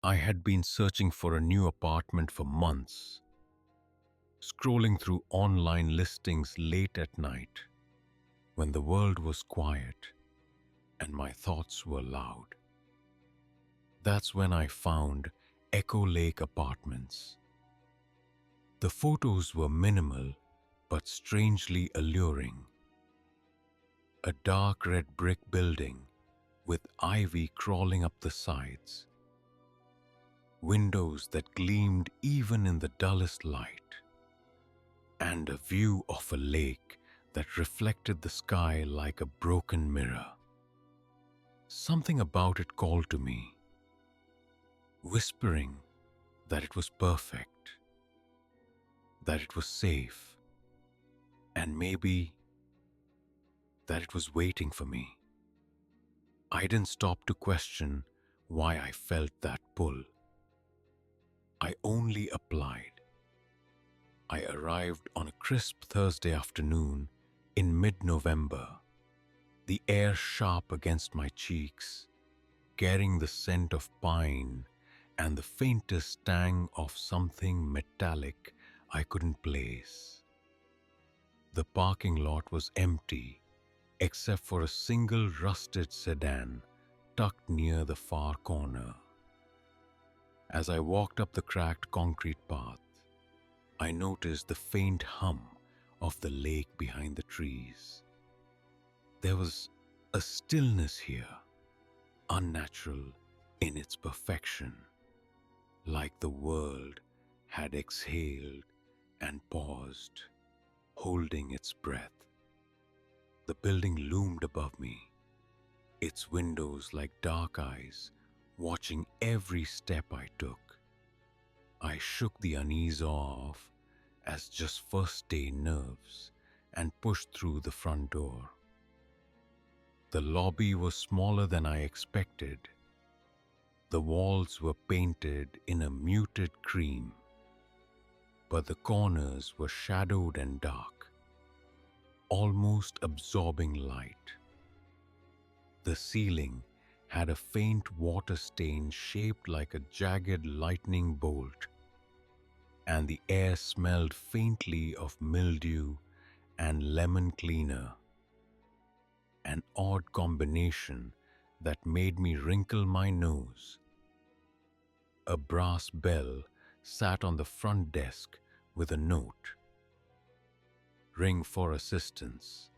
I had been searching for a new apartment for months, scrolling through online listings late at night when the world was quiet and my thoughts were loud. That's when I found Echo Lake Apartments. The photos were minimal but strangely alluring. A dark red brick building with ivy crawling up the sides, windows that gleamed even in the dullest light, and a view of a lake that reflected the sky like a broken mirror. Something about it called to me, whispering that it was perfect, that it was safe, and maybe that it was waiting for me. I didn't stop to question why I felt that pull. I only applied. I arrived on a crisp Thursday afternoon in mid-November, the air sharp against my cheeks, carrying the scent of pine and the faintest tang of something metallic I couldn't place. The parking lot was empty, except for a single rusted sedan tucked near the far corner. As I walked up the cracked concrete path, I noticed the faint hum of the lake behind the trees. There was a stillness here, unnatural in its perfection, like the world had exhaled and paused, holding its breath. The building loomed above me, its windows like dark eyes, watching every step I took. I shook the unease off as just first-day nerves and pushed through the front door. The lobby was smaller than I expected. The walls were painted in a muted cream, but the corners were shadowed and dark, almost absorbing light. The ceiling had a faint water stain shaped like a jagged lightning bolt, and the air smelled faintly of mildew and lemon cleaner, an odd combination that made me wrinkle my nose. A brass bell sat on the front desk with a note, "Ring for assistance."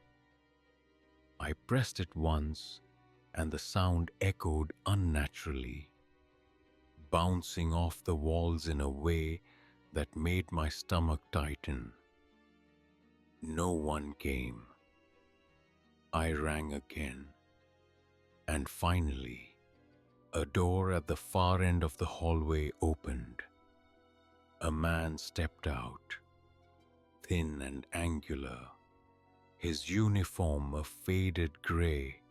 I pressed it once, and the sound echoed unnaturally, bouncing off the walls in a way that made my stomach tighten. No one came. I rang again, and finally, a door at the far end of the hallway opened. A man stepped out, thin and angular, his uniform a faded gray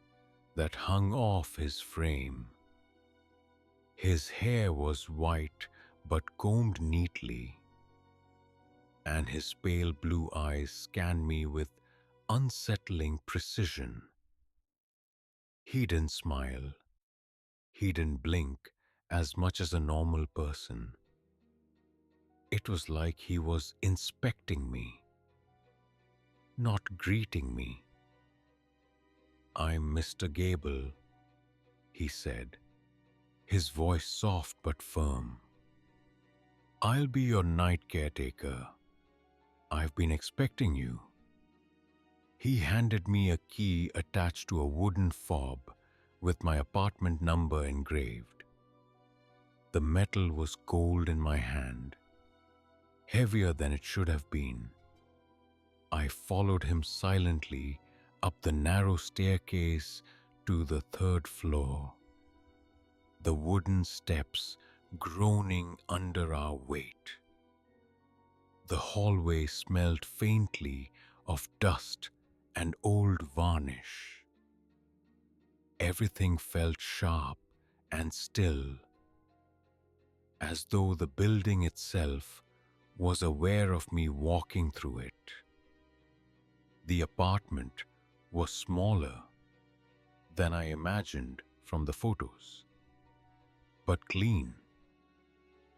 that hung off his frame. His hair was white but combed neatly, and his pale blue eyes scanned me with unsettling precision. He didn't smile. He didn't blink as much as a normal person. It was like he was inspecting me, not greeting me. "I'm Mr. Gable," he said, his voice soft but firm. "I'll be your night caretaker. I've been expecting you." He handed me a key attached to a wooden fob with my apartment number engraved. The metal was cold in my hand, heavier than it should have been. I followed him silently up the narrow staircase to the third floor, the wooden steps groaning under our weight. The hallway smelled faintly of dust and old varnish. Everything felt sharp and still, as though the building itself was aware of me walking through it. The apartment was smaller than I imagined from the photos, but clean.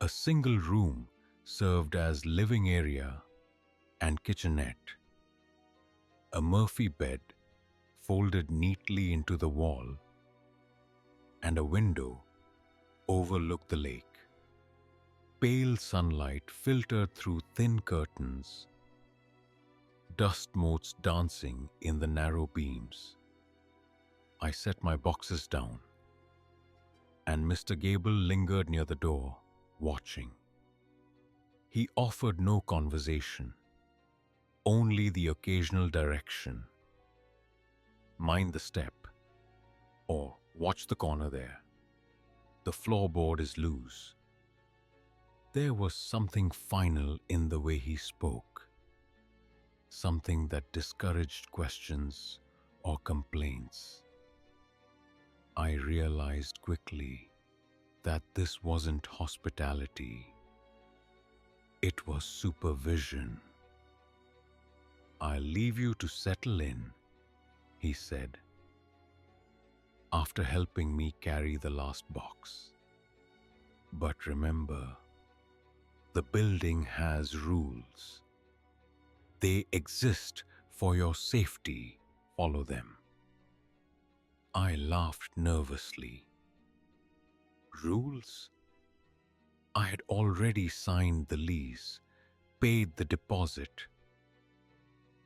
A single room served as living area and kitchenette. A Murphy bed folded neatly into the wall, and a window overlooked the lake. Pale sunlight filtered through thin curtains, dust motes dancing in the narrow beams. I set my boxes down, and Mr. Gable lingered near the door, watching. He offered no conversation, only the occasional direction. Mind the step, or watch the corner there. The floorboard is loose. There was something final in the way he spoke, something that discouraged questions or complaints. I realized quickly that this wasn't hospitality. It was supervision. "I'll leave you to settle in," he said, after helping me carry the last box. "But remember, the building has rules. They exist for your safety. Follow them." I laughed nervously. Rules? I had already signed the lease, paid the deposit.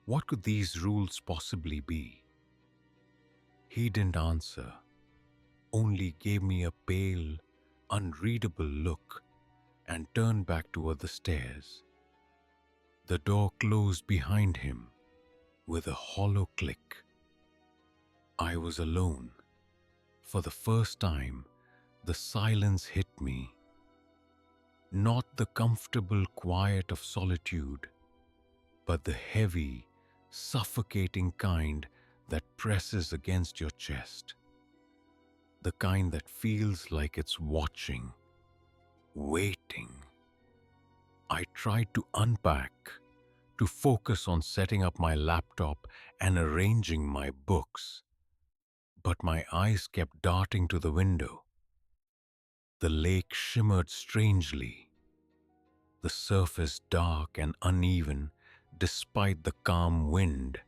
What could these rules possibly be? He didn't answer, only gave me a pale, unreadable look and turned back toward the stairs. The door closed behind him with a hollow click. I was alone. For the first time, the silence hit me. Not the comfortable quiet of solitude, but the heavy, suffocating kind that presses against your chest. The kind that feels like it's watching, waiting. I tried to unpack, to focus on setting up my laptop and arranging my books. But my eyes kept darting to the window. The lake shimmered strangely, the surface dark and uneven despite the calm wind.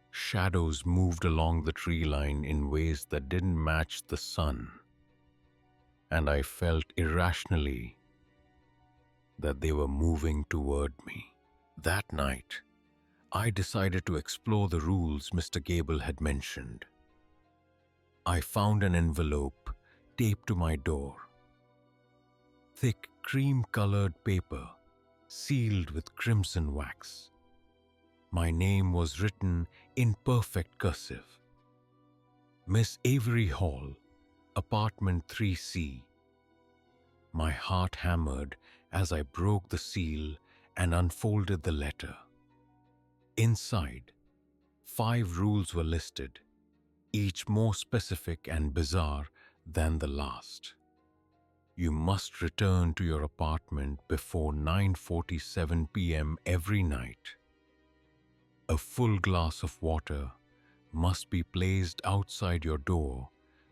Shadows moved along the tree line in ways that didn't match the sun, and I felt irrationally that they were moving toward me. That night, I decided to explore the rules Mr. Gable had mentioned. I found an envelope taped to my door. Thick cream-colored paper, sealed with crimson wax. My name was written in perfect cursive. Miss Avery Hall, apartment 3C. My heart hammered as I broke the seal and unfolded the letter. Inside, 5 rules were listed, each more specific and bizarre than the last. You must return to your apartment before 9:47 p.m. every night. A full glass of water must be placed outside your door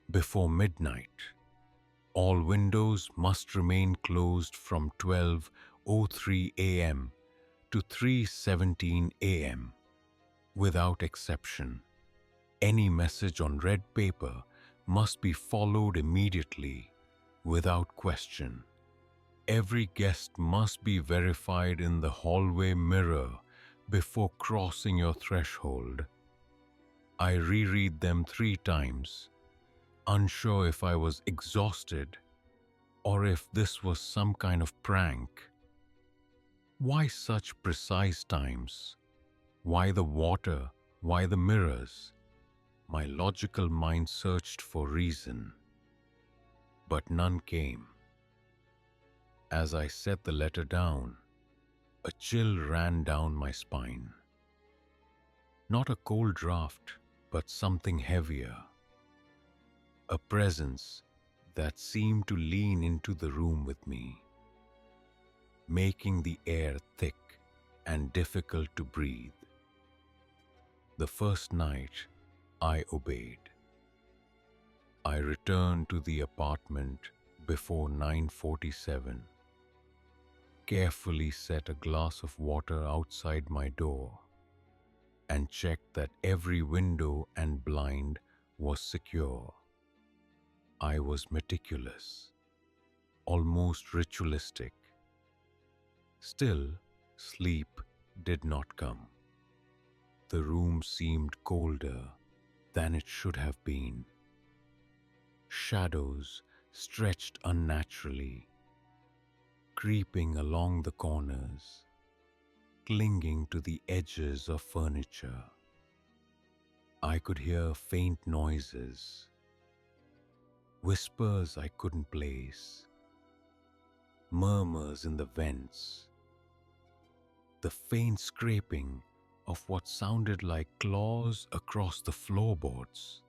before midnight. All windows must remain closed from 12:03 a.m. to 3:17 a.m. without exception. Any message on red paper must be followed immediately, without question. Every guest must be verified in the hallway mirror before crossing your threshold. I reread them 3 times, unsure if I was exhausted or if this was some kind of prank. Why such precise times? Why the water? Why the mirrors? My logical mind searched for reason, but none came. As I set the letter down, a chill ran down my spine. Not a cold draft, but something heavier. A presence that seemed to lean into the room with me, making the air thick and difficult to breathe. The first night, I obeyed. I returned to the apartment before 9:47, carefully set a glass of water outside my door and checked that every window and blind was secure. I was meticulous, almost ritualistic. Still, sleep did not come. The room seemed colder than it should have been. Shadows stretched unnaturally, creeping along the corners, clinging to the edges of furniture. I could hear faint noises, whispers I couldn't place, murmurs in the vents, the faint scraping of what sounded like claws across the floorboards.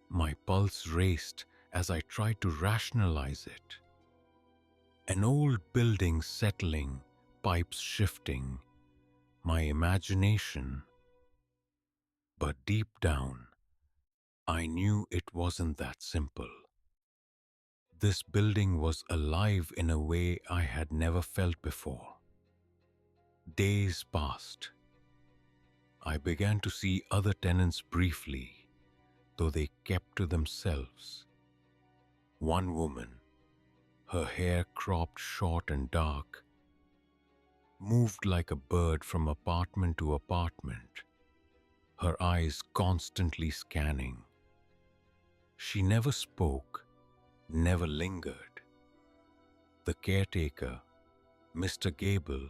My pulse raced as I tried to rationalize it. An old building settling, pipes shifting, my imagination. But deep down, I knew it wasn't that simple. This building was alive in a way I had never felt before. Days passed. I began to see other tenants briefly, though they kept to themselves. One woman, her hair cropped short and dark, moved like a bird from apartment to apartment, her eyes constantly scanning. She never spoke, never lingered. The caretaker, Mr. Gable,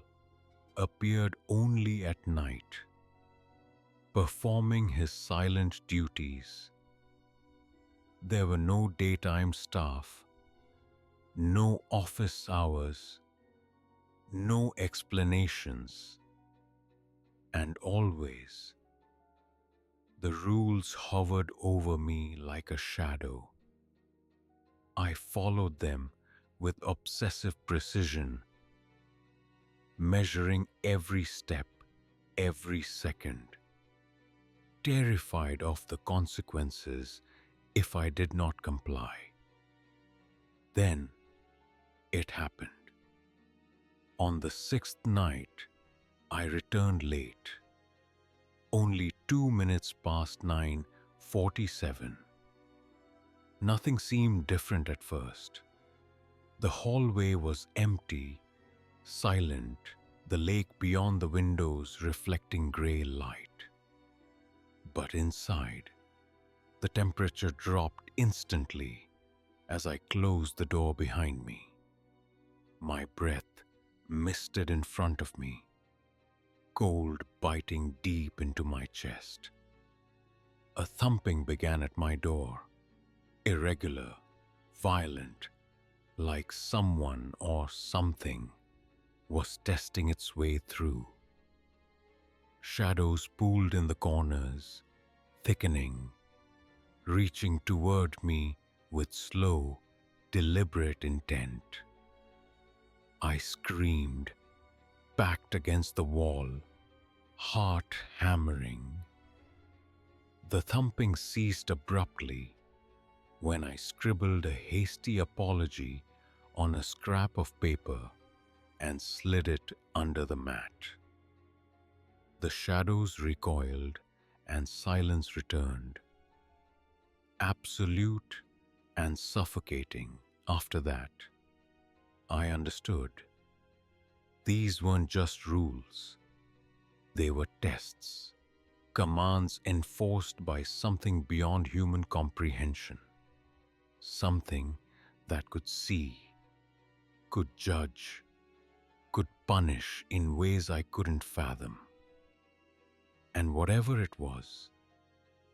appeared only at night, performing his silent duties. There were no daytime staff, no office hours, no explanations, and always the rules hovered over me like a shadow. I followed them with obsessive precision, measuring every step, every second, terrified of the consequences if I did not comply. Then it happened. On the sixth night, I returned late, only 2 minutes past 9:47. Nothing seemed different at first. The hallway was empty, silent, the lake beyond the windows reflecting grey light. But inside, the temperature dropped instantly as I closed the door behind me. My breath misted in front of me, cold biting deep into my chest. A thumping began at my door, irregular, violent, like someone or something was testing its way through. Shadows pooled in the corners, thickening, reaching toward me with slow, deliberate intent. I screamed, backed against the wall, heart hammering. The thumping ceased abruptly when I scribbled a hasty apology on a scrap of paper and slid it under the mat. The shadows recoiled and silence returned, absolute and suffocating. After that, I understood. These weren't just rules. They were tests, commands enforced by something beyond human comprehension. Something that could see, could judge, could punish in ways I couldn't fathom. And whatever it was,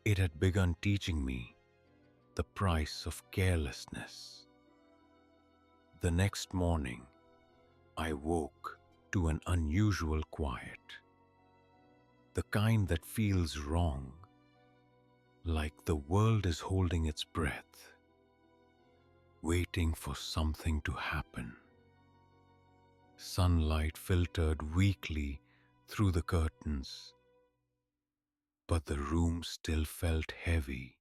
it had begun teaching me the price of carelessness. The next morning, I woke to an unusual quiet, the kind that feels wrong, like the world is holding its breath, waiting for something to happen. Sunlight filtered weakly through the curtains, but the room still felt heavy,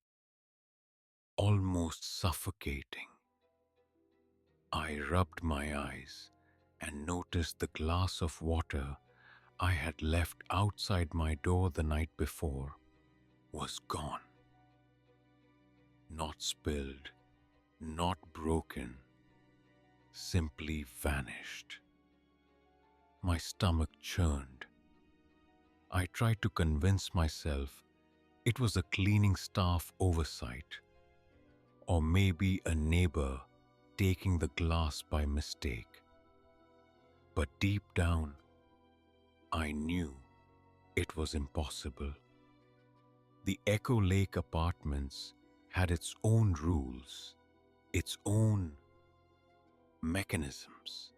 almost suffocating. I rubbed my eyes and noticed the glass of water I had left outside my door the night before was gone. Not spilled, not broken, simply vanished. My stomach churned. I tried to convince myself it was a cleaning staff oversight, or maybe a neighbor taking the glass by mistake. But deep down, I knew it was impossible. The Echo Lake Apartments had its own rules, its own mechanisms.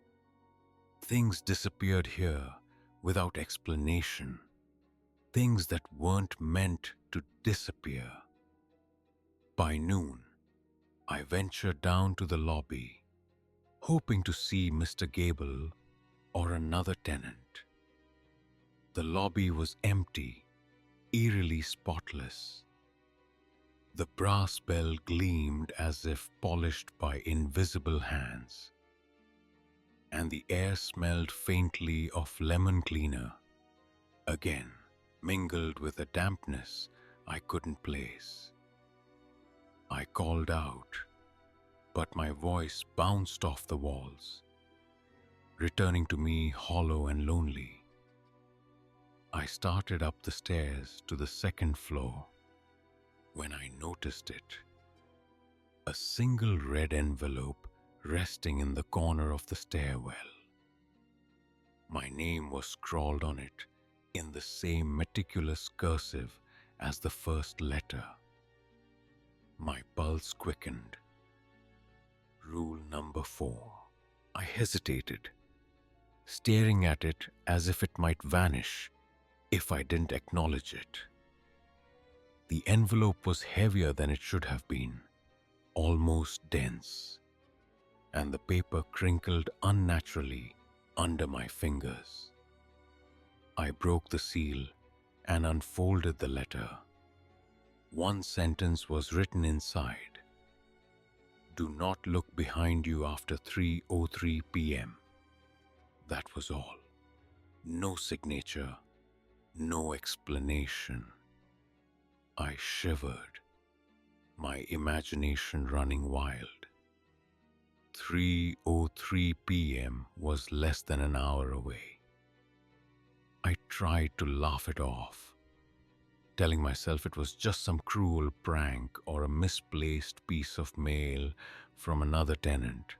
Things disappeared here without explanation, things that weren't meant to disappear. By noon, I ventured down to the lobby, hoping to see Mr. Gable or another tenant. The lobby was empty, eerily spotless. The brass bell gleamed as if polished by invisible hands, and the air smelled faintly of lemon cleaner, again mingled with a dampness I couldn't place. I called out, but my voice bounced off the walls, returning to me hollow and lonely. I started up the stairs to the second floor when I noticed it. A single red envelope resting in the corner of the stairwell. My name was scrawled on it in the same meticulous cursive as the first letter. My pulse quickened. Rule number 4. I hesitated, staring at it as if it might vanish if I didn't acknowledge it. The envelope was heavier than it should have been, almost dense, and the paper crinkled unnaturally under my fingers. I broke the seal and unfolded the letter. One sentence was written inside. Do not look behind you after 3:03 p.m. That was all. No signature, no explanation. I shivered, my imagination running wild. 3:03 p.m. was less than an hour away. I tried to laugh it off, telling myself it was just some cruel prank or a misplaced piece of mail from another tenant,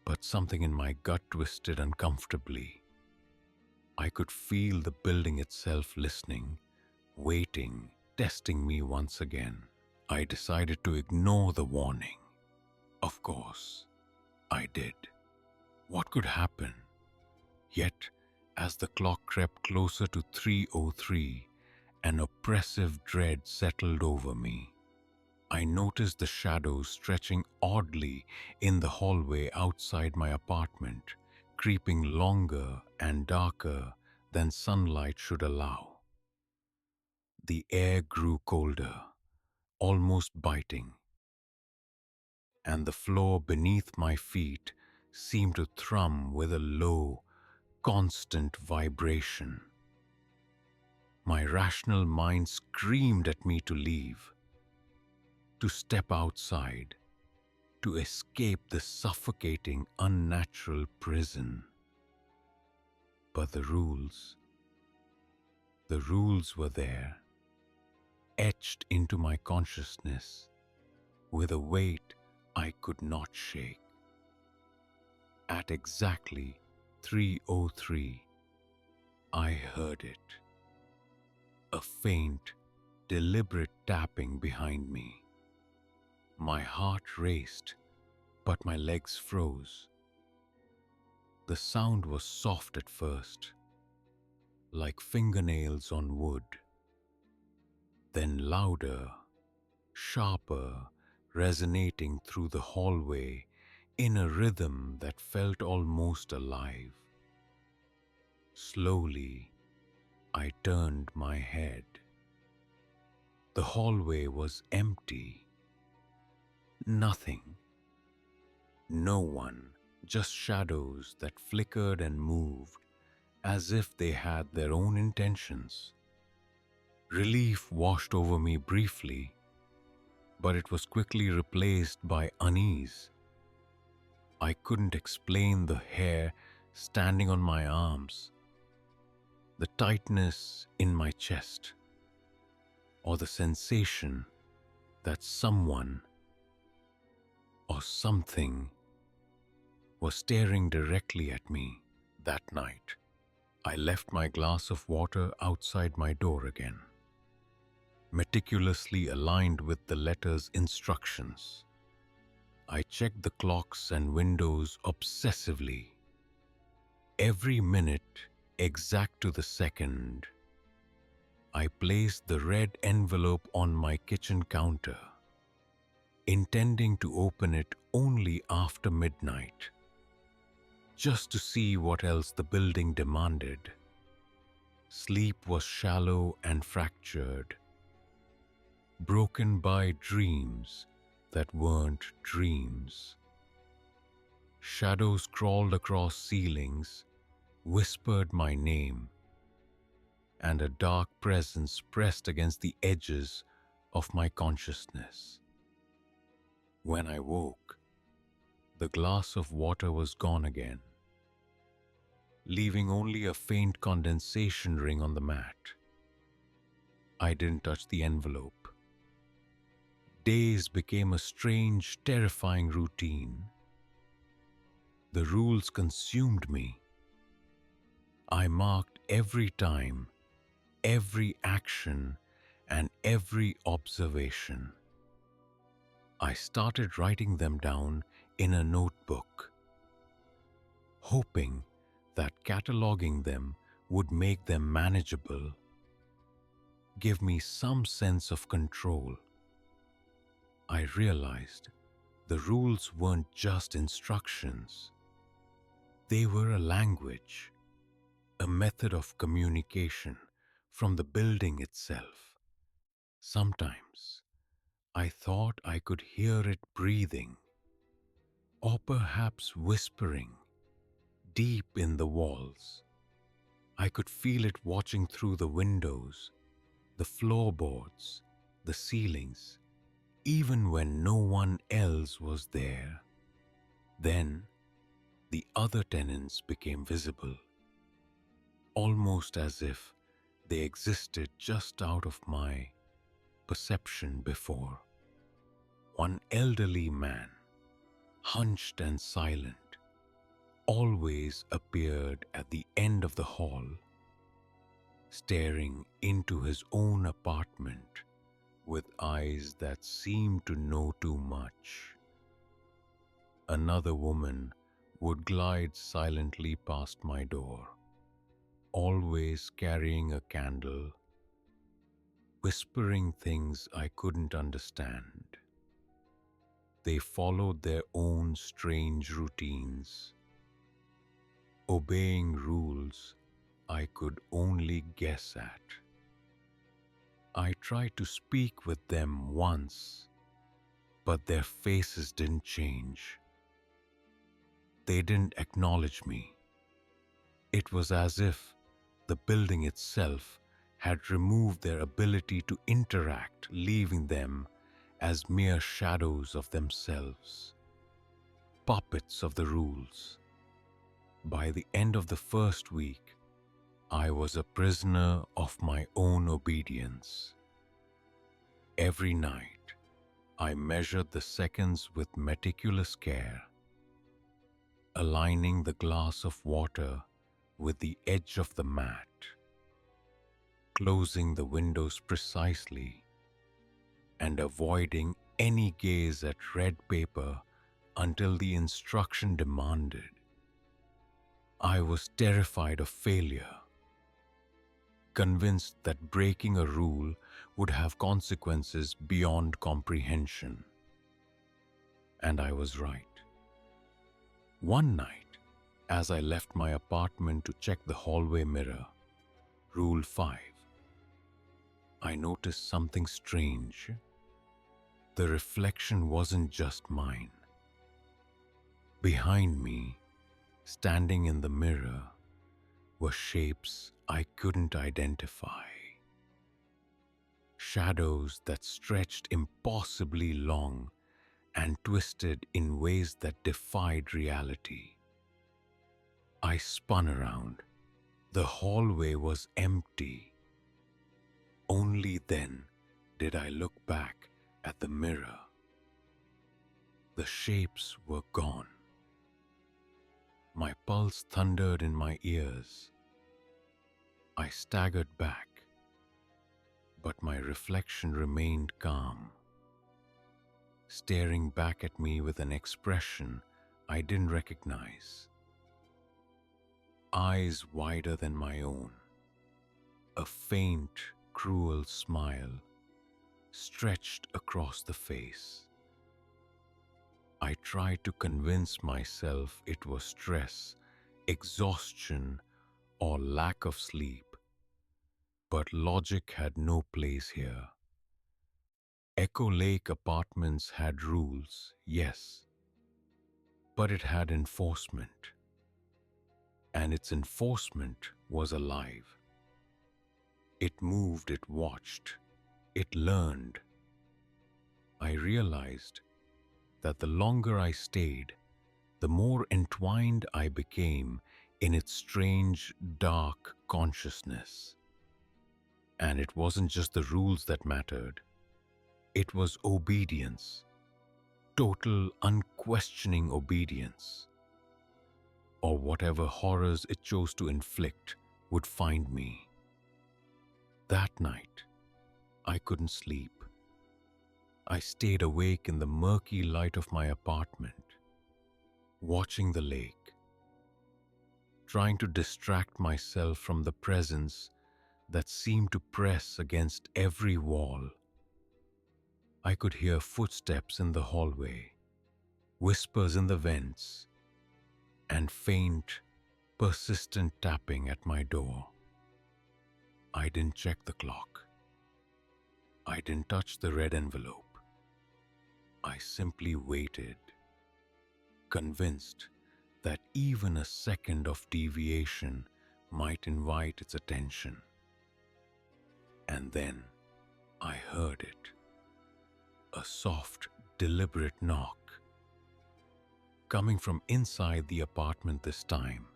but something in my gut twisted uncomfortably. I could feel the building itself listening, waiting, testing me once again. I decided to ignore the warning. Of course, I did. What could happen? Yet, as the clock crept closer to 3:03, an oppressive dread settled over me. I noticed the shadows stretching oddly in the hallway outside my apartment, creeping longer and darker than sunlight should allow. The air grew colder, almost biting, and the floor beneath my feet seemed to thrum with a low, constant vibration. My rational mind screamed at me to leave, to step outside, to escape this suffocating, unnatural prison. But the rules were there, etched into my consciousness with a weight I could not shake. At exactly 3:03, I heard it. A faint, deliberate tapping behind me. My heart raced, but my legs froze. The sound was soft at first, like fingernails on wood. Then louder, sharper, resonating through the hallway in a rhythm that felt almost alive. Slowly, I turned my head. The hallway was empty. Nothing. No one just shadows that flickered and moved as if they had their own intentions. Relief washed over me briefly, but it was quickly replaced by unease. I couldn't explain the hair standing on my arms, the tightness in my chest, or the sensation that someone or something was staring directly at me. That night, I left my glass of water outside my door again, meticulously aligned with the letter's instructions. I checked the clocks and windows obsessively, every minute exact to the second. I placed the red envelope on my kitchen counter, intending to open it only after midnight, just to see what else the building demanded. Sleep was shallow and fractured, broken by dreams that weren't dreams. Shadows crawled across ceilings, whispered my name, and a dark presence pressed against the edges of my consciousness. When I woke, the glass of water was gone again, leaving only a faint condensation ring on the mat. I didn't touch the envelope. Days became a strange, terrifying routine. The rules consumed me. I marked every time, every action, and every observation. I started writing them down in a notebook, hoping that cataloging them would make them manageable, give me some sense of control. I realized the rules weren't just instructions. They were a language, a method of communication from the building itself. Sometimes I thought I could hear it breathing, or perhaps whispering, deep in the walls. I could feel it watching through the windows, the floorboards, the ceilings, even when no one else was there. Then, the other tenants became visible, almost as if they existed just out of my perception before. One elderly man, hunched and silent, always appeared at the end of the hall, staring into his own apartment with eyes that seemed to know too much. Another woman would glide silently past my door, always carrying a candle, whispering things I couldn't understand. They followed their own strange routines, obeying rules I could only guess at. I tried to speak with them once, but their faces didn't change. They didn't acknowledge me. It was as if the building itself had removed their ability to interact, leaving them as mere shadows of themselves, puppets of the rules. By the end of the first week, I was a prisoner of my own obedience. Every night, I measured the seconds with meticulous care, aligning the glass of water with the edge of the mat, closing the windows precisely, and avoiding any gaze at red paper until the instruction demanded. I was terrified of failure, convinced that breaking a rule would have consequences beyond comprehension. And I was right. One night, as I left my apartment to check the hallway mirror, Rule 5, I noticed something strange. The reflection wasn't just mine. Behind me, standing in the mirror, were shapes I couldn't identify. Shadows that stretched impossibly long and twisted in ways that defied reality. I spun around. The hallway was empty. Only then did I look back at the mirror. The shapes were gone. My pulse thundered in my ears. I staggered back, but my reflection remained calm, staring back at me with an expression I didn't recognize. Eyes wider than my own, a faint, cruel smile stretched across the face. I tried to convince myself it was stress, exhaustion, or lack of sleep, but logic had no place here. Echo Lake Apartments had rules, yes, but it had enforcement, and its enforcement was alive. It moved, it watched, it learned. I realized that the longer I stayed, the more entwined I became in its strange, dark consciousness. And it wasn't just the rules that mattered. It was obedience, total, unquestioning obedience. Or whatever horrors it chose to inflict would find me. That night, I couldn't sleep. I stayed awake in the murky light of my apartment, watching the lake, trying to distract myself from the presence that seemed to press against every wall. I could hear footsteps in the hallway, whispers in the vents, and faint, persistent tapping at my door. I didn't check the clock. I didn't touch the red envelope. I simply waited, convinced that even a second of deviation might invite its attention. And then I heard it. A soft, deliberate knock. Coming from inside the apartment this time,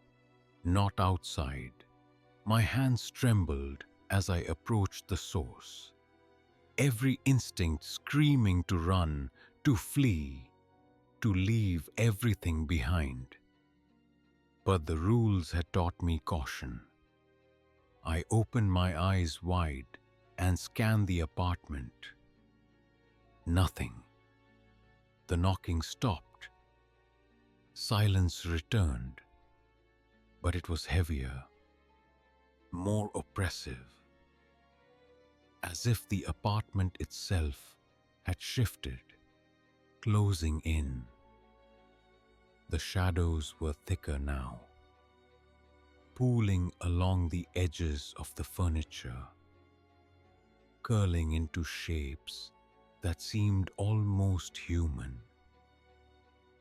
not outside. My hands trembled as I approached the source. Every instinct screaming to run, to flee, to leave everything behind. But the rules had taught me caution. I opened my eyes wide and scanned the apartment. Nothing. The knocking stopped. Silence returned, but it was heavier, more oppressive, as if the apartment itself had shifted, closing in. The shadows were thicker now, pooling along the edges of the furniture, curling into shapes that seemed almost human.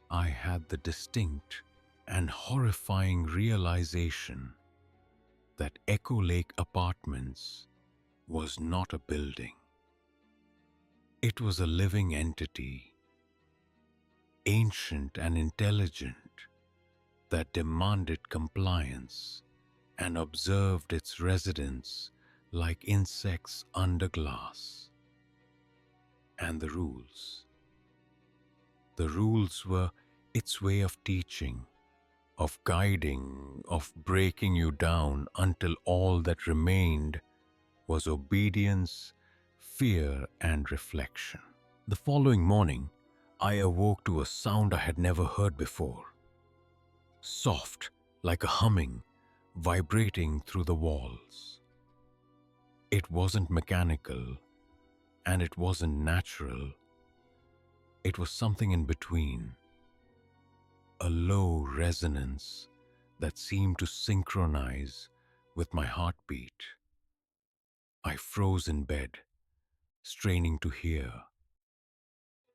I had the distinct and horrifying realization that Echo Lake Apartments was not a building. It was a living entity, ancient and intelligent, that demanded compliance and observed its residents like insects under glass. And the rules. The rules were its way of teaching, of guiding, of breaking you down until all that remained was obedience, fear, and reflection. The following morning, I awoke to a sound I had never heard before. Soft, like a humming, vibrating through the walls. It wasn't mechanical, and it wasn't natural. It was something in between. A low resonance that seemed to synchronize with my heartbeat. I froze in bed, straining to hear.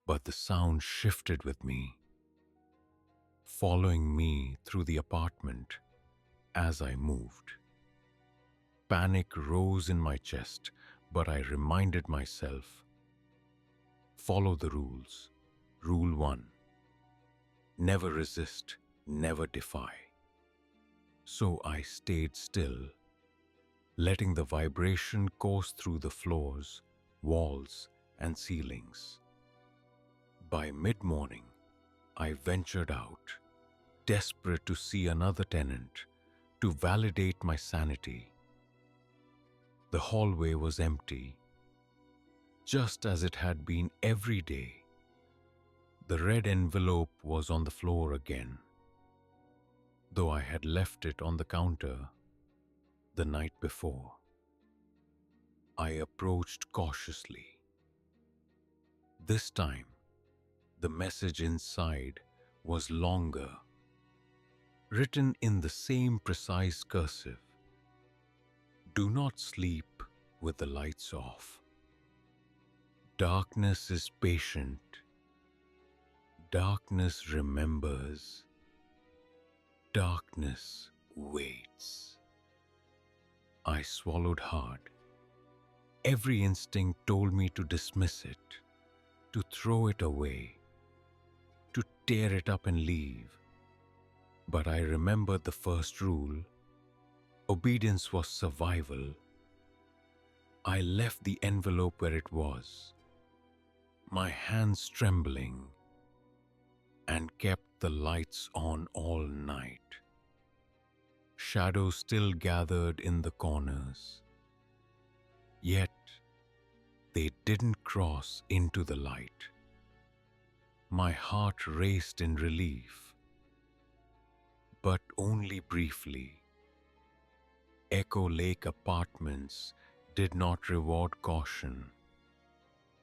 But the sound shifted with me. following me through the apartment as I moved. Panic rose in my chest, but I reminded myself, follow the rules. Rule 1: never resist, never defy. So I stayed still, letting the vibration course through the floors, walls, and ceilings. By mid-morning, I ventured out, desperate to see another tenant, to validate my sanity. The hallway was empty, just as it had been every day. The red envelope was on the floor again, though I had left it on the counter the night before. I approached cautiously. This time, the message inside was longer, written in the same precise cursive. Do not sleep with the lights off. Darkness is patient. Darkness remembers. Darkness waits. I swallowed hard. Every instinct told me to dismiss it, to throw it away, to tear it up and leave. But I remembered the first rule. Obedience was survival. I left the envelope where it was, my hands trembling, and kept the lights on all night. Shadows still gathered in the corners, yet they didn't cross into the light. My heart raced in relief, but only briefly. Echo Lake Apartments did not reward caution.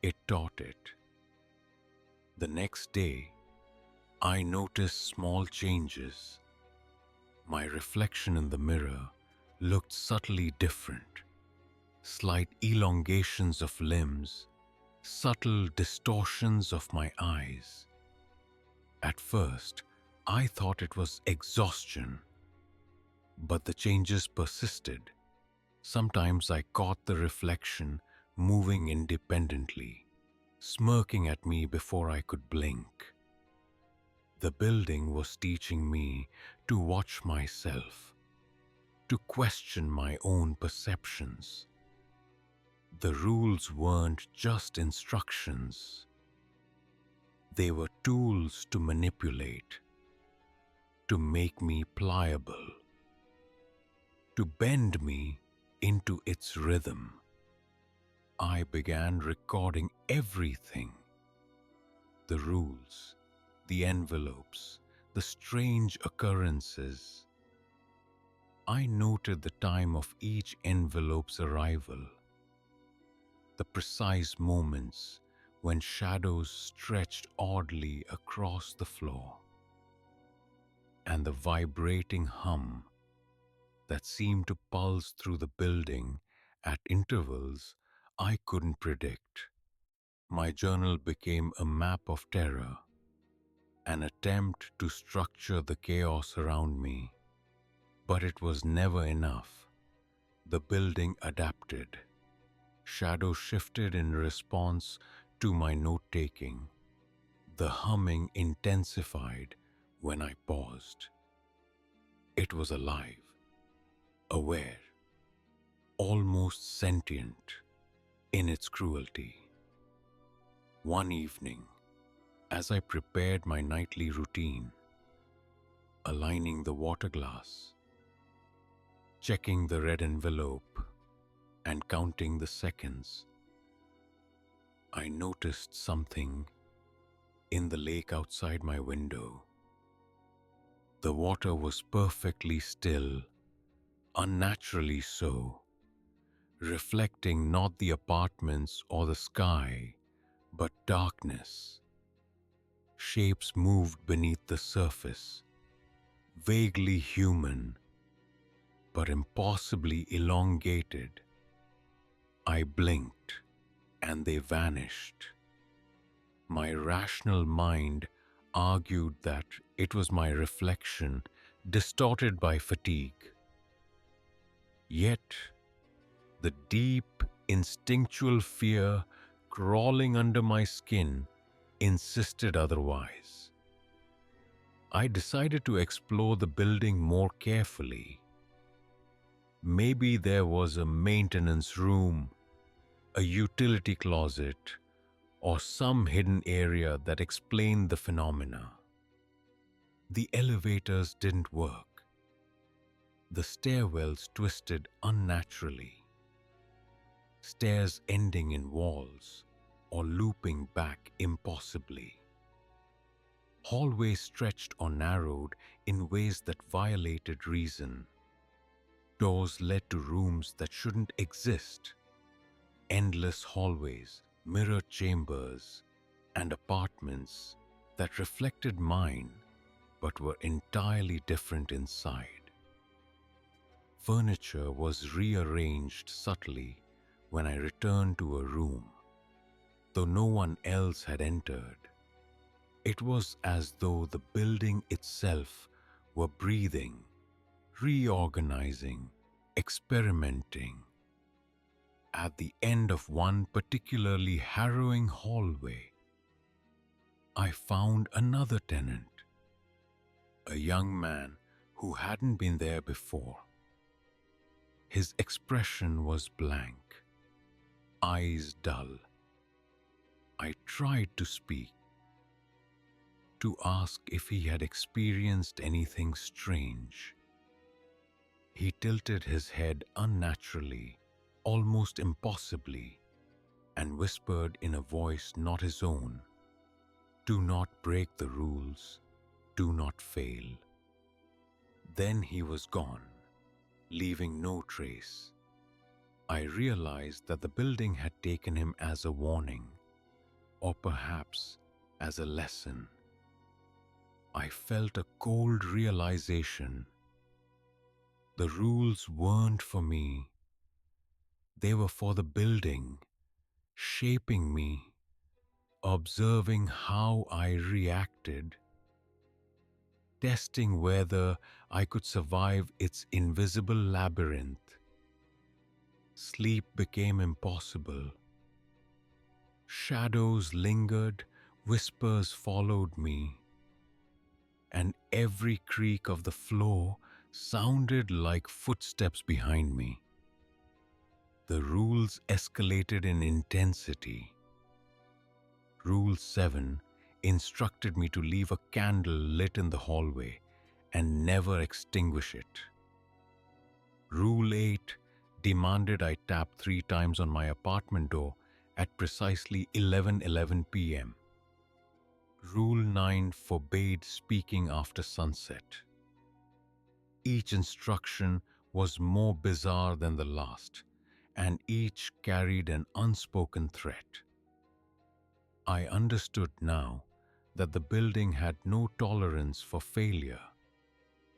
It taught it. The next day, I noticed small changes. My reflection in the mirror looked subtly different. Slight elongations of limbs, subtle distortions of my eyes. At first, I thought it was exhaustion, but the changes persisted. Sometimes I caught the reflection moving independently, smirking at me before I could blink. The building was teaching me to watch myself, to question my own perceptions. The rules weren't just instructions. They were tools to manipulate, to make me pliable, to bend me into its rhythm. I began recording everything: the rules, the envelopes, the strange occurrences. I noted the time of each envelope's arrival, the precise moments when shadows stretched oddly across the floor, and the vibrating hum that seemed to pulse through the building at intervals I couldn't predict. My journal became a map of terror, an attempt to structure the chaos around me. But it was never enough. The building adapted. Shadows shifted in response to my note-taking. The humming intensified when I paused. It was alive, aware, almost sentient in its cruelty. One evening, as I prepared my nightly routine, aligning the water glass, checking the red envelope, and counting the seconds, I noticed something in the lake outside my window. The water was perfectly still, unnaturally so, reflecting not the apartments or the sky, but darkness. Shapes moved beneath the surface, vaguely human, but impossibly elongated. I blinked, and they vanished. My rational mind argued that It was my reflection, distorted by fatigue. Yet, the deep, instinctual fear crawling under my skin insisted otherwise. I decided to explore the building more carefully. Maybe there was a maintenance room, a utility closet, or some hidden area that explained the phenomena. The elevators didn't work. The stairwells twisted unnaturally, stairs ending in walls or looping back impossibly. Hallways stretched or narrowed in ways that violated reason. Doors led to rooms that shouldn't exist. Endless hallways, mirror chambers, and apartments that reflected mine but were entirely different inside. Furniture was rearranged subtly when I returned to a room, though no one else had entered. It was as though the building itself were breathing, reorganizing, experimenting. At the end of one particularly harrowing hallway, I found another tenant, a young man who hadn't been there before. His expression was blank, eyes dull. I tried to speak, to ask if he had experienced anything strange. He tilted his head unnaturally, almost impossibly, and whispered in a voice not his own, "Do not break the rules, do not fail." Then he was gone, leaving no trace. I realized that the building had taken him as a warning, or perhaps as a lesson. I felt a cold realization. The rules weren't for me. They were for the building, shaping me, observing how I reacted, testing whether I could survive its invisible labyrinth. Sleep became impossible. Shadows lingered, whispers followed me, and every creak of the floor sounded like footsteps behind me. The rules escalated in intensity. Rule 7 instructed me to leave a candle lit in the hallway and never extinguish it. Rule 8 demanded I tap 3 times on my apartment door at precisely 11:11 p.m. Rule 9 forbade speaking after sunset. Each instruction was more bizarre than the last, and each carried an unspoken threat. I understood now that the building had no tolerance for failure,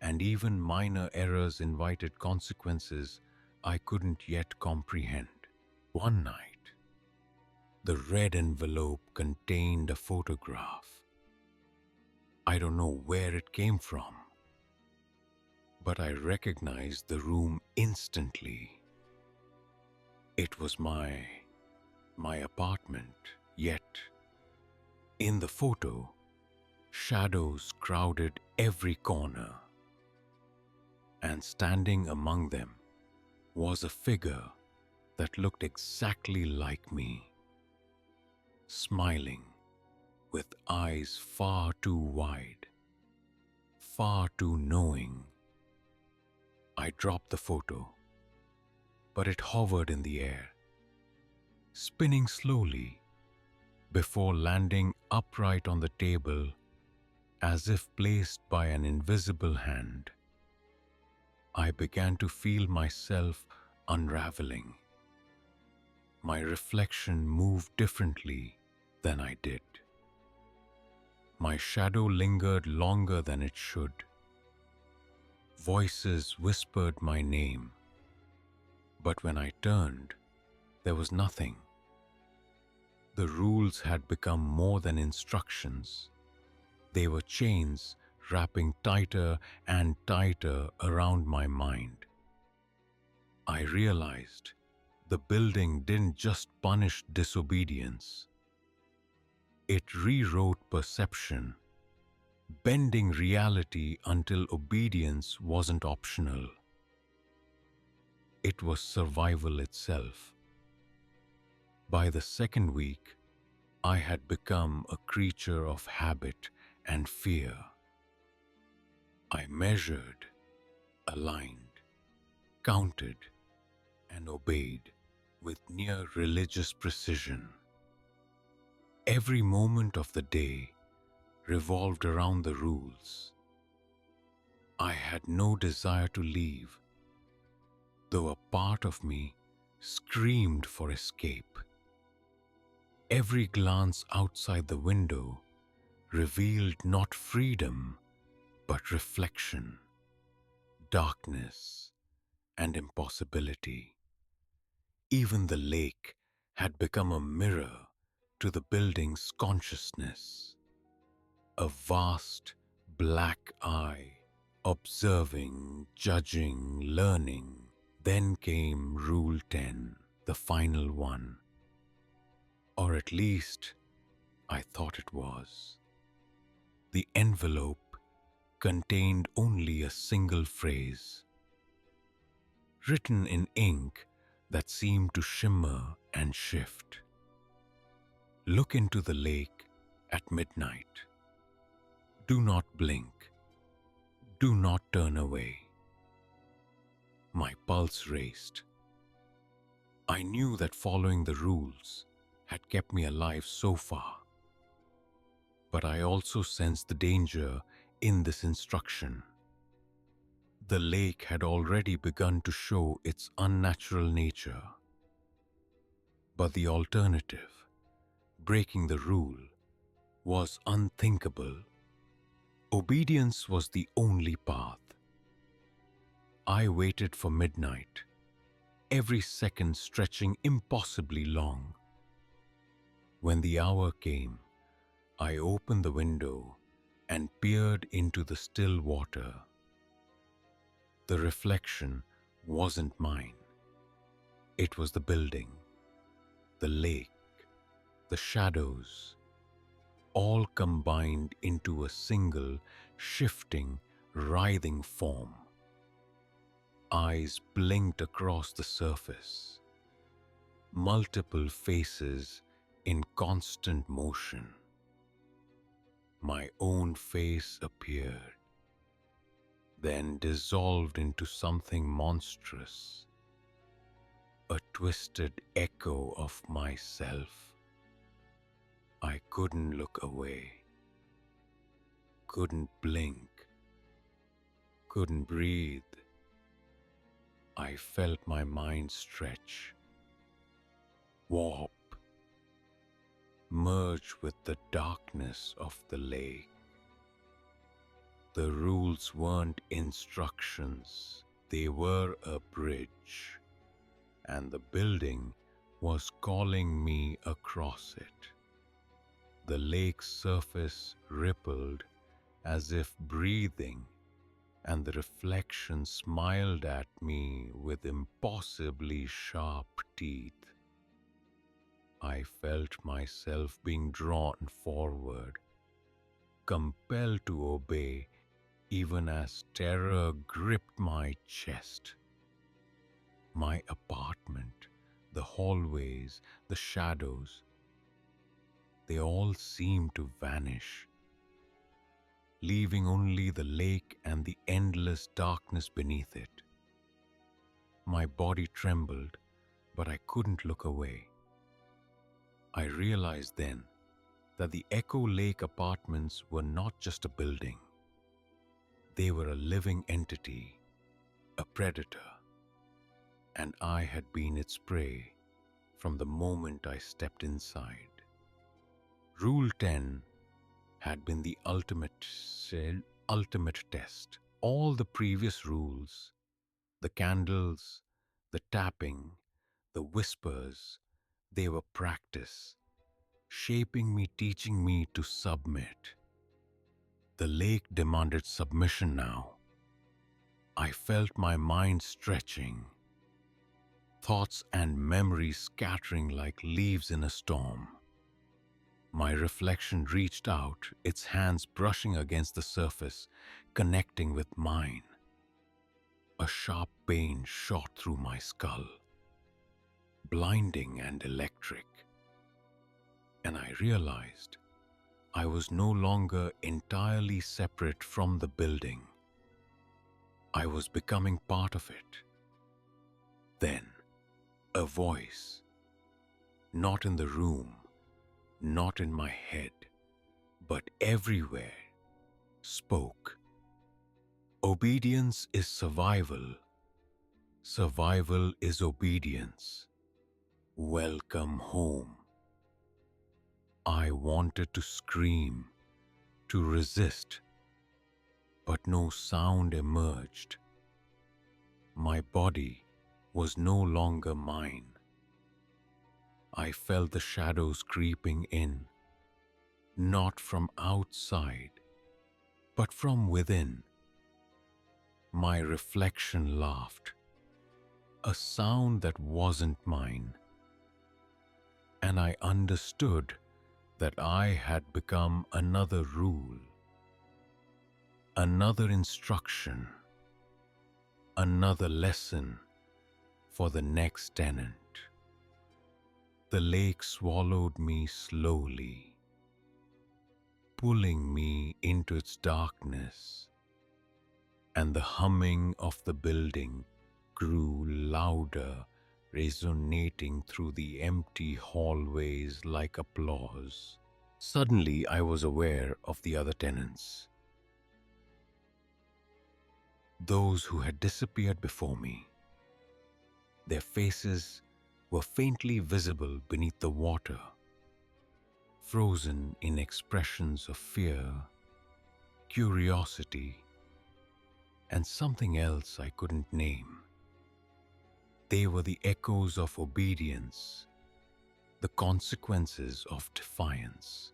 and even minor errors invited consequences I couldn't yet comprehend. One night, the red envelope contained a photograph. I don't know where it came from, but I recognized the room instantly. It was my apartment, yet in the photo, shadows crowded every corner, and standing among them was a figure that looked exactly like me, smiling with eyes far too wide, far too knowing. I dropped the photo, but it hovered in the air, spinning slowly before landing upright on the table as if placed by an invisible hand. I began to feel myself unraveling. My reflection moved differently than I did. My shadow lingered longer than it should. Voices whispered my name, but when I turned, there was nothing. The rules had become more than instructions. They were chains wrapping tighter and tighter around my mind. I realized the building didn't just punish disobedience, it rewrote perception, bending reality until obedience wasn't optional. It was survival itself. By the second week, I had become a creature of habit and fear. I measured, aligned, counted, and obeyed with near religious precision. Every moment of the day revolved around the rules. I had no desire to leave, though a part of me screamed for escape. Every glance outside the window revealed not freedom, but reflection, darkness, and impossibility. Even the lake had become a mirror to the building's consciousness, a vast black eye, observing, judging, learning. Then came Rule 10, the final one. Or at least, I thought it was. The envelope contained only a single phrase, written in ink that seemed to shimmer and shift. Look into the lake at midnight. Do not blink. Do not turn away. My pulse raced. I knew that following the rules had kept me alive so far. But I also sensed the danger in this instruction. The lake had already begun to show its unnatural nature. But the alternative, breaking the rule, was unthinkable. Obedience was the only path. I waited for midnight, every second stretching impossibly long. When the hour came, I opened the window and peered into the still water. The reflection wasn't mine. It was the building, the lake, the shadows, all combined into a single, shifting, writhing form. Eyes blinked across the surface. Multiple faces in constant motion. My own face appeared, then dissolved into something monstrous, a twisted echo of myself. I couldn't look away, couldn't blink, couldn't breathe. I felt my mind stretch, warp, merge with the darkness of the lake. The rules weren't instructions, they were a bridge, and the building was calling me across it. The lake's surface rippled as if breathing, and the reflection smiled at me with impossibly sharp teeth. I felt myself being drawn forward, compelled to obey even as terror gripped my chest. My apartment, the hallways, the shadows, they all seemed to vanish, leaving only the lake and the endless darkness beneath it. My body trembled, but I couldn't look away. I realized then that the Echo Lake Apartments were not just a building. They were a living entity, a predator, and I had been its prey from the moment I stepped inside. Rule 10 had been the ultimate test. All the previous rules, the candles, the tapping, the whispers, they were practice, shaping me, teaching me to submit. The lake demanded submission now. I felt my mind stretching, thoughts and memories scattering like leaves in a storm. My reflection reached out, its hands brushing against the surface, connecting with mine. A sharp pain shot through my skull, blinding and electric, and I realized I was no longer entirely separate from the building. I was becoming part of it. Then, a voice, not in the room, not in my head, but everywhere, spoke. Obedience is survival. Survival is obedience. Welcome home. I wanted to scream, to resist, but no sound emerged. My body was no longer mine. I felt the shadows creeping in, not from outside, but from within. My reflection laughed, a sound that wasn't mine, and I understood that I had become another rule, another instruction, another lesson for the next tenant. The lake swallowed me slowly, pulling me into its darkness, and the humming of the building grew louder, resonating through the empty hallways like applause. Suddenly, I was aware of the other tenants, those who had disappeared before me. Their faces were faintly visible beneath the water, frozen in expressions of fear, curiosity, and something else I couldn't name. They were the echoes of obedience, the consequences of defiance.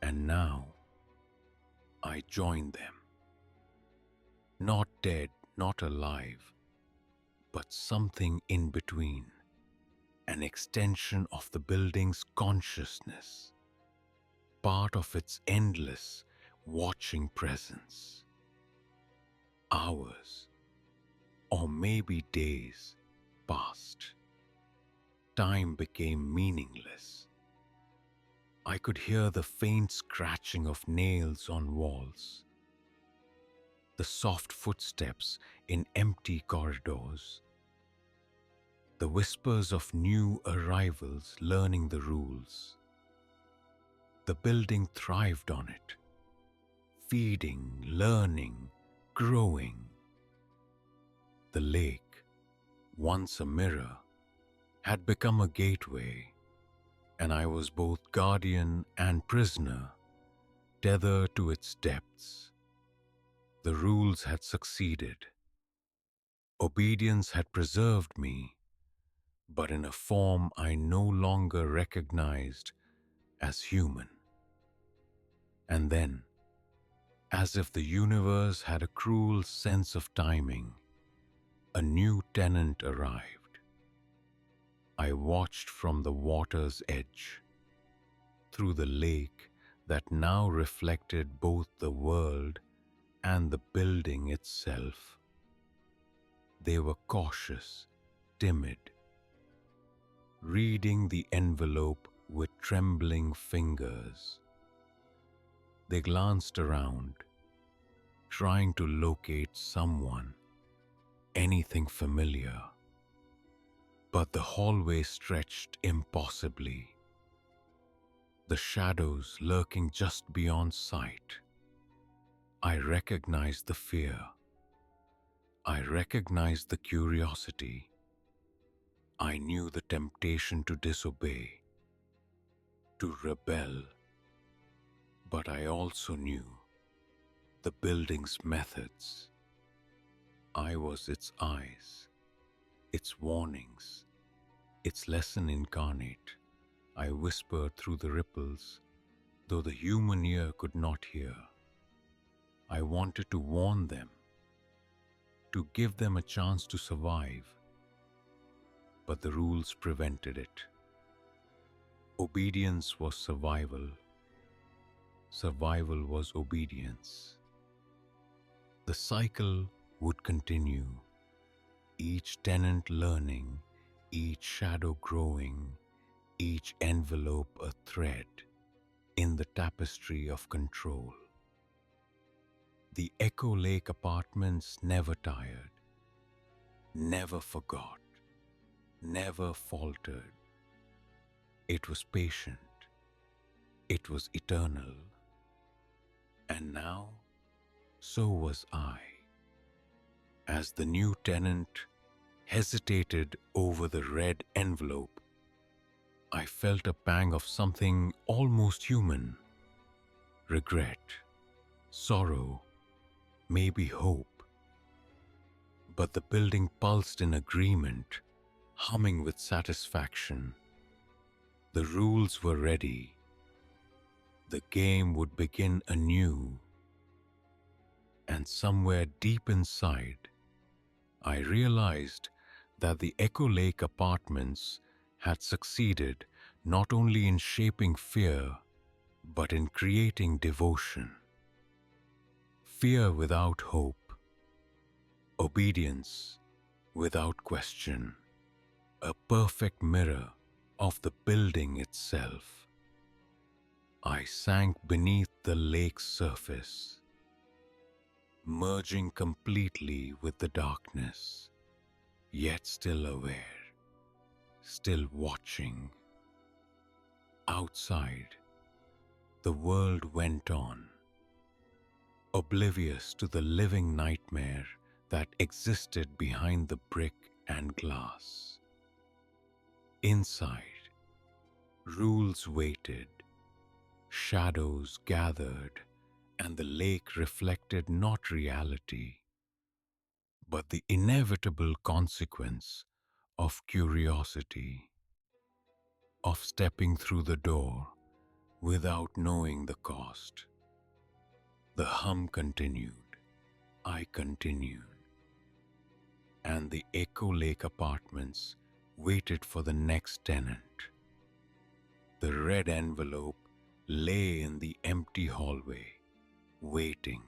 And now, I joined them. Not dead, not alive, but something in between. An extension of the building's consciousness, part of its endless, watching presence. Hours, or maybe days, passed. Time became meaningless. I could hear the faint scratching of nails on walls, the soft footsteps in empty corridors, the whispers of new arrivals learning the rules. The building thrived on it, feeding, learning, growing. The lake, once a mirror, had become a gateway, and I was both guardian and prisoner, tethered to its depths. The rules had succeeded. Obedience had preserved me, but in a form I no longer recognized as human. And then, as if the universe had a cruel sense of timing, a new tenant arrived. I watched from the water's edge, through the lake that now reflected both the world and the building itself. They were cautious, timid, reading the envelope with trembling fingers. They glanced around, trying to locate someone, anything familiar. But the hallway stretched impossibly, the shadows lurking just beyond sight. I recognized the fear. I recognized the curiosity. I knew the temptation to disobey, to rebel. But I also knew the building's methods. I was its eyes, its warnings, its lesson incarnate. I whispered through the ripples, though the human ear could not hear. I wanted to warn them, to give them a chance to survive, but the rules prevented it. Obedience was survival. Survival was obedience. The cycle would continue, each tenant learning, each shadow growing, each envelope a thread in the tapestry of control. The Echo Lake Apartments never tired, never forgot, never faltered. It was patient, it was eternal, and now so was I. As the new tenant hesitated over the red envelope, I felt a pang of something almost human. Regret, sorrow, maybe hope. But the building pulsed in agreement, humming with satisfaction. The rules were ready. The game would begin anew. And somewhere deep inside, I realized that the Echo Lake Apartments had succeeded not only in shaping fear, but in creating devotion. Fear without hope, obedience without question, a perfect mirror of the building itself. I sank beneath the lake's surface, merging completely with the darkness, yet still aware, still watching. Outside, the world went on, oblivious to the living nightmare that existed behind the brick and glass. Inside, rules waited, shadows gathered, and the lake reflected not reality, but the inevitable consequence of curiosity, of stepping through the door without knowing the cost. The hum continued, I continued, and the Echo Lake Apartments waited for the next tenant. The red envelope lay in the empty hallway, waiting.